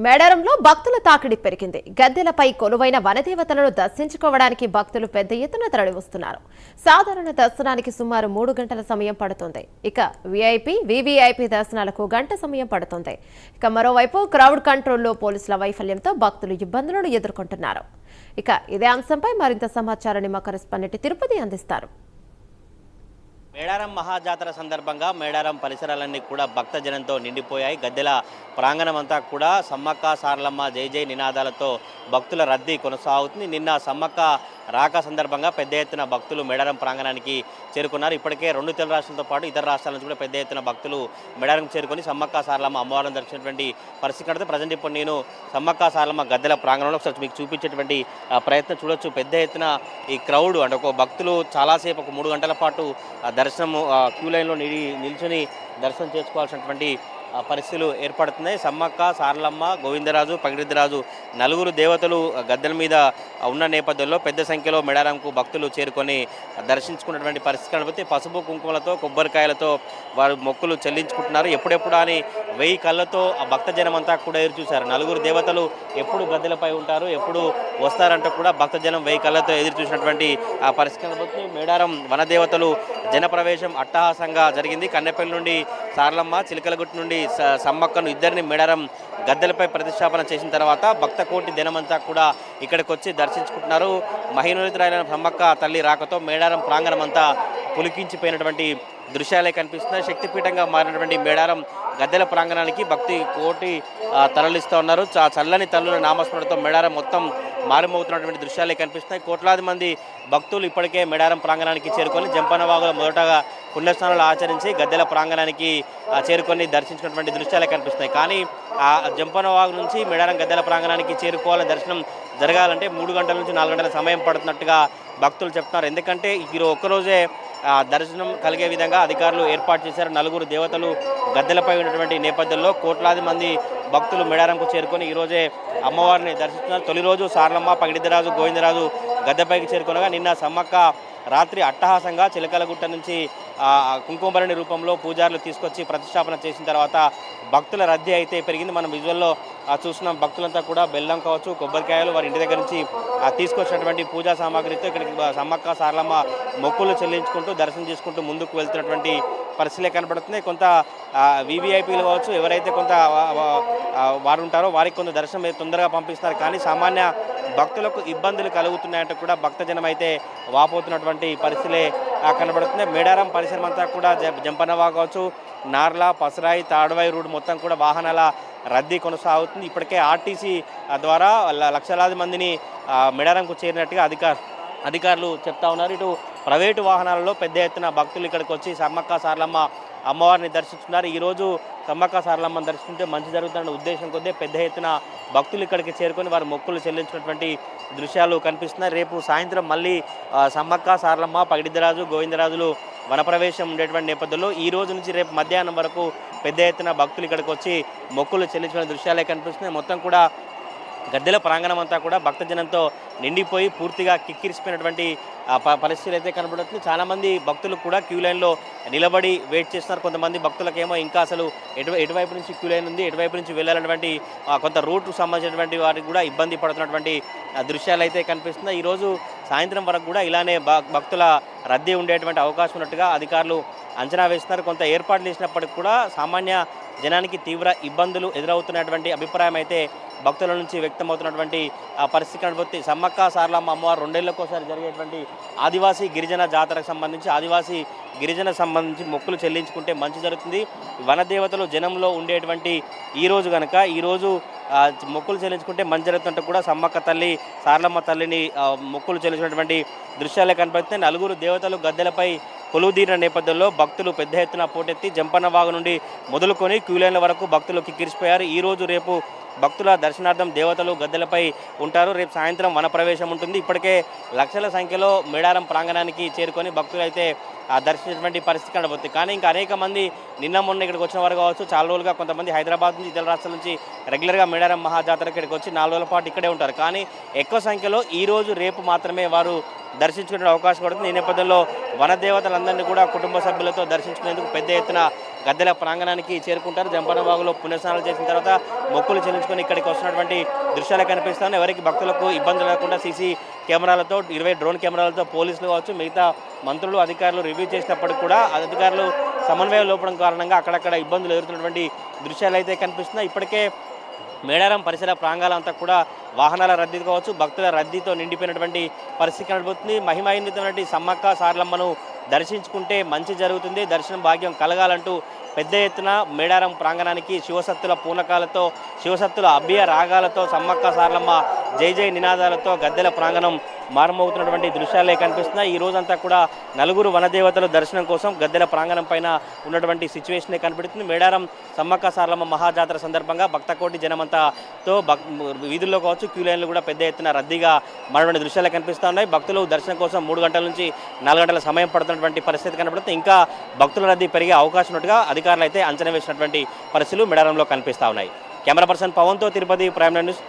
మేడారంలో భక్తుల తాకిడి పెరిగింది. గద్దెలపై కొలువైన వనదేవతలను దర్శించుకోవడానికి భక్తులు పెద్ద ఎత్తున తరలివస్తున్నారు. సాధారణ దర్శనానికి సుమారు 3 గంటల సమయం పడుతుంది. ఇక వీఐపీ, వీవీఐపీ దర్శనాలకు గంట సమయం పడుతుంది. ఇక మరోవైపు క్రౌడ్ కంట్రోల్లో పోలీసుల వైఫల్యంతో భక్తులు ఇబ్బందులను ఎదుర్కొంటున్నారు. ఇక ఇదే అంశంపై మరింత సమాచారాన్ని మా కరెస్పాండెంట్ తిరుపతి అందిస్తారు. మేడారం మహాజాతర సందర్భంగా మేడారం పరిసరాలన్నీ కూడా భక్తజనంతో నిండిపోయాయి. గద్దెల ప్రాంగణం అంతా కూడా సమ్మక్క సారలమ్మ జై జై నినాదాలతో భక్తుల రద్దీ కొనసాగుతుంది. నిన్న సమ్మక్క రాక సందర్భంగా పెద్ద ఎత్తున భక్తులు మేడారం ప్రాంగణానికి చేరుకున్నారు. ఇప్పటికే 2 తెలుగు రాష్ట్రాలతో పాటు ఇతర రాష్ట్రాల నుంచి కూడా పెద్ద ఎత్తున భక్తులు మేడారం చేరుకొని సమ్మక్క సారలమ్మ అమ్మవారిని దర్శించినటువంటి పరిస్థితి కడితే ప్రజెంట్ ఇప్పుడు నేను సమ్మక్క సారలమ్మ గద్దెల ప్రాంగణంలో ఒకసారి మీకు చూపించేటువంటి ప్రయత్నం చూడొచ్చు. పెద్ద ఎత్తున ఈ క్రౌడ్ అంటే ఒక భక్తులు చాలాసేపు ఒక 3 గంటల పాటు దర్శనము క్యూ లైన్లో నిల్చొని దర్శనం చేసుకోవాల్సినటువంటి పరిస్థితులు ఏర్పడుతున్నాయి. సమ్మక్క సారలమ్మ గోవిందరాజు పగిడిద్దరాజు నలుగురు దేవతలు గద్దెల మీద ఉన్న నేపథ్యంలో పెద్ద సంఖ్యలో మేడారంకు భక్తులు చేరుకొని దర్శించుకున్నటువంటి పరిస్థితి కనిపిస్తే పసుపు కుంకుమలతో కొబ్బరికాయలతో వారు మొక్కులు చెల్లించుకుంటున్నారు. ఎప్పుడెప్పుడు అని 1000 కళ్ళతో ఆ భక్తజనం అంతా కూడా ఎదురు చూశారు. నలుగురు దేవతలు ఎప్పుడు గద్దెలపై ఉంటారు, ఎప్పుడు వస్తారంటూ కూడా భక్తజనం 1000 కళ్ళతో ఎదురు చూసినటువంటి ఆ పరిస్థితి కనిపిస్తుంది. మేడారం వనదేవతలు జనప్రవేశం అట్టహాసంగా జరిగింది. కన్నెపల్లి నుండి సారలమ్మ, చిలకలగుట్టు నుండి సమ్మక్కను ఇద్దరిని మేడారం గద్దెలపై ప్రతిష్టాపన చేసిన తర్వాత భక్త కోటి దినమంతా కూడా ఇక్కడికి వచ్చి దర్శించుకుంటున్నారు. మహిళోత్తరైన సమ్మక్క తల్లి రాకతో మేడారం ప్రాంగణం అంతా పులికించిపోయినటువంటి దృశ్యాలే కనిపిస్తున్నాయి. శక్తిపీఠంగా మారినటువంటి మేడారం గద్దెల ప్రాంగణానికి భక్తి కోటి తరలిస్తూ ఉన్నారు. చల్లని తల్లుల నామస్మరణతో మేడారం మొత్తం మారుమవుతున్నటువంటి దృశ్యాలే కనిపిస్తున్నాయి. కోట్లాది మంది భక్తులు ఇప్పటికే మేడారం ప్రాంగణానికి చేరుకొని జంపనవాగులో మొదటగా పుణ్యస్నానాలు ఆచరించి గద్దెల ప్రాంగణానికి చేరుకొని దర్శించినటువంటి దృశ్యాలే కనిపిస్తున్నాయి. కానీ ఆ జంపనవాగు నుంచి మేడారం గద్దెల ప్రాంగణానికి చేరుకోవాలని దర్శనం జరగాలంటే 3 గంటల నుంచి 4 గంటల సమయం పడుతున్నట్టుగా భక్తులు చెప్తున్నారు. ఎందుకంటే ఒక్కరోజే దర్శనం కలిగే విధంగా అధికారులు ఏర్పాటు చేశారు. నలుగురు దేవతలు గద్దెలపై ఉన్నటువంటి నేపథ్యంలో కోట్లాది మంది భక్తులు మేడారంకు చేరుకొని ఈరోజే అమ్మవారిని దర్శిస్తున్నారు. తొలి రోజు సారలమ్మ పగిడిద్దరాజు గోవిందరాజు గద్దెపైకి చేరుకునగా నిన్న సమ్మక్క రాత్రి అట్టహాసంగా చిలకలగుట్ట నుంచి కుంకుమభరణి రూపంలో పూజారులు తీసుకొచ్చి ప్రతిష్టాపన చేసిన తర్వాత భక్తుల రద్దీ అయితే పెరిగింది. మనం విజువల్లో చూసిన భక్తులంతా కూడా బెల్లం కావచ్చు, కొబ్బరికాయలు వారి ఇంటి దగ్గర నుంచి తీసుకొచ్చినటువంటి పూజా సామాగ్రితో ఇక్కడికి సమ్మక్క సారలమ్మ మొక్కులు చెల్లించుకుంటూ దర్శనం చేసుకుంటూ ముందుకు వెళ్తున్నటువంటి పరిస్థితులే కనబడుతున్నాయి. కొంత వీవీఐపీలు కావచ్చు, ఎవరైతే కొంత వారు ఉంటారో వారికి కొంత దర్శనం తొందరగా పంపిస్తారు. కానీ సామాన్య భక్తులకు ఇబ్బందులు కలుగుతున్నాయంటూ కూడా భక్తజనం అయితే వాపోతున్నటువంటి పరిస్థితులే కనబడుతున్నాయి. మేడారం పరిసరం అంతా కూడా జంపనవా కావచ్చు, నార్ల, పసరాయి, తాడువాయి రూట్ మొత్తం కూడా వాహనాల రద్దీ కొనసాగుతుంది. ఇప్పటికే ఆర్టీసీ ద్వారా లక్షలాది మందిని మేడారంకు చేరినట్టుగా అధికారులు చెప్తా ఉన్నారు. ఇటు ప్రైవేటు వాహనాలలో పెద్ద ఎత్తున భక్తులు ఇక్కడికి వచ్చి సమ్మక్క సారలమ్మ అమ్మవారిని దర్శిస్తున్నారు. ఈరోజు సమ్మక్క సారలమ్మని దర్శించుకుంటే మంచి జరుగుతున్న ఉద్దేశం కొద్దీ పెద్ద ఎత్తున భక్తులు ఇక్కడికి చేరుకొని వారి మొక్కులు చెల్లించినటువంటి దృశ్యాలు కనిపిస్తున్నాయి. రేపు సాయంత్రం మళ్ళీ సమ్మక్క సారలమ్మ పగిడిద్దరాజు గోవిందరాజులు వనప్రవేశం ఉండేటువంటి నేపథ్యంలో ఈ రోజు నుంచి రేపు మధ్యాహ్నం వరకు పెద్ద ఎత్తున భక్తులు ఇక్కడికి వచ్చి మొక్కులు చెల్లించిన దృశ్యాలే కనిపిస్తున్నాయి. మొత్తం కూడా గద్దెల ప్రాంగణం అంతా కూడా భక్తజనంతో నిండిపోయి పూర్తిగా కిక్కిరిసిపోయినటువంటి పరిస్థితులు అయితే కనబడుతుంది. చాలామంది భక్తులు కూడా క్యూ లైన్లో నిలబడి వెయిట్ చేస్తున్నారు. కొంతమంది భక్తులకేమో ఇంకా అసలు ఎటువైపు నుంచి క్యూ లైన్ ఉంది, ఎటువైపు నుంచి వెళ్ళాలన్నటువంటి కొంత రూట్కు సంబంధించినటువంటి వారికి కూడా ఇబ్బంది పడుతున్నటువంటి దృశ్యాలు అయితే కనిపిస్తున్నాయి. ఈరోజు సాయంత్రం వరకు కూడా ఇలానే భక్తుల రద్దీ ఉండేటువంటి అవకాశం ఉన్నట్టుగా అధికారులు అంచనా వేస్తున్నారు. కొంత ఏర్పాట్లు చేసినప్పటికీ కూడా సామాన్య జనానికి తీవ్ర ఇబ్బందులు ఎదురవుతున్నటువంటి అభిప్రాయం అయితే భక్తుల నుంచి వ్యక్తమవుతున్నటువంటి పరిస్థితి కనబడుతుంది. సమ్మక్క సారలమ్మ అమ్మవారు 2 ఏళ్లకోసారి జరిగేటువంటి ఆదివాసీ గిరిజన జాతరకు సంబంధించి మొక్కులు చెల్లించుకుంటే మంచి జరుగుతుంది. వనదేవతలు జనంలో ఉండేటువంటి ఈరోజు కనుక ఈరోజు మొక్కులు చెల్లించుకుంటే మంచి జరుగుతుంటే కూడా సమ్మక్క తల్లి సారలమ్మ తల్లిని మొక్కులు చెల్లించినటువంటి దృశ్యాలే కనబడుతున్నాయి. నలుగురు దేవతలు గద్దెలపై కొలువుదీరిన నేపథ్యంలో భక్తులు పెద్ద ఎత్తున పోటెత్తి జంపన్నవాగు నుండి మొదలుకొని క్యూలైన్ల వరకు భక్తులు కిక్కిరిసిపోయారు. ఈరోజు రేపు భక్తుల దర్శనార్థం దేవతలు గద్దెలపై ఉంటారు. రేపు సాయంత్రం వనప్రవేశం ఉంటుంది. ఇప్పటికే లక్షల సంఖ్యలో మేడారం ప్రాంగణానికి చేరుకొని భక్తులు అయితే దర్శించినటువంటి పరిస్థితి కనబడుతుంది. కానీ ఇంకా అనేక మంది నిన్న మొన్న ఇక్కడికి వచ్చిన వారు కావచ్చు, చాలా రోజులుగా కొంతమంది హైదరాబాద్ నుంచి ఇతర రాష్ట్రాల నుంచి రెగ్యులర్గా మేడారం మహాజాతర ఇక్కడికి వచ్చి 4 రోజుల పాటు ఇక్కడే ఉంటారు. కానీ ఎక్కువ సంఖ్యలో ఈరోజు రేపు మాత్రమే వారు దర్శించుకునే అవకాశం పడుతుంది. ఈ నేపథ్యంలో వనదేవతలందరినీ కూడా కుటుంబ సభ్యులతో దర్శించుకునేందుకు పెద్ద ఎత్తున గద్దెల ప్రాంగణానికి చేరుకుంటారు. జంపన్న వాగులో పుణ్యస్నానాలు చేసిన తర్వాత మొక్కులు చెల్లించుకొని ఇక్కడికి వస్తున్నటువంటి దృశ్యాలు కనిపిస్తాయి. ఎవరికి భక్తులకు ఇబ్బంది లేకుండా సీసీ కెమెరాలతో 20 డ్రోన్ కెమెరాలతో పోలీసులు కావచ్చు మిగతా మంత్రులు అధికారులు రివ్యూ చేసినప్పటికీ కూడా అధికారులు సమన్వయ లోపడం కారణంగా అక్కడక్కడ ఇబ్బందులు ఎదురుతున్నటువంటి దృశ్యాలు అయితే కనిపిస్తున్నాయి. ఇప్పటికే మేడారం పరిసర ప్రాంగాలంతా కూడా వాహనాల రద్దీ కావచ్చు భక్తుల రద్దీతో నిండిపోయినటువంటి పరిస్థితి కనబడుతుంది. మహిమాన్వితమైనటువంటి సమ్మక్క సారలమ్మను దర్శించుకుంటే మంచి జరుగుతుంది, దర్శనం భాగ్యం కలగాలంటూ పెద్ద ఎత్తున మేడారం ప్రాంగణానికి శివసత్తుల పూనకాలతో శివసత్తుల అభ్య రాగాలతో సమ్మక్క సారలమ్మ జై జై నినాదాలతో గద్దెల ప్రాంగణం మారుమవుతున్నటువంటి దృశ్యాలే కనిపిస్తున్నాయి. ఈ రోజంతా కూడా నలుగురు వనదేవతల దర్శనం కోసం గద్దెల ప్రాంగణం పైన ఉన్నటువంటి సిచ్యువేషనే కనబడుతుంది. మేడారం సమ్మక్క సారలమ్మ మహాజాతర సందర్భంగా భక్తకోటి జనమంతాతో వీధుల్లో కావచ్చు క్యూ లైన్లు కూడా పెద్ద ఎత్తున రద్దీగా మారినటువంటి దృశ్యాలు కనిపిస్తూ ఉన్నాయి. భక్తులు దర్శనం కోసం 3 గంటల నుంచి 4 గంటల సమయం పడుతున్నటువంటి పరిస్థితి కనబడుతుంది. ఇంకా భక్తుల రద్దీ పెరిగే అవకాశం ఉన్నట్టుగా అధికారులు అయితే అంచనా వేసినటువంటి పరిస్థితులు మేడారంలో కనిపిస్తూ ఉన్నాయి. కెమెరా పర్సన్ పవన్తో తిరుపతి ప్రైమ్ న్యూస్.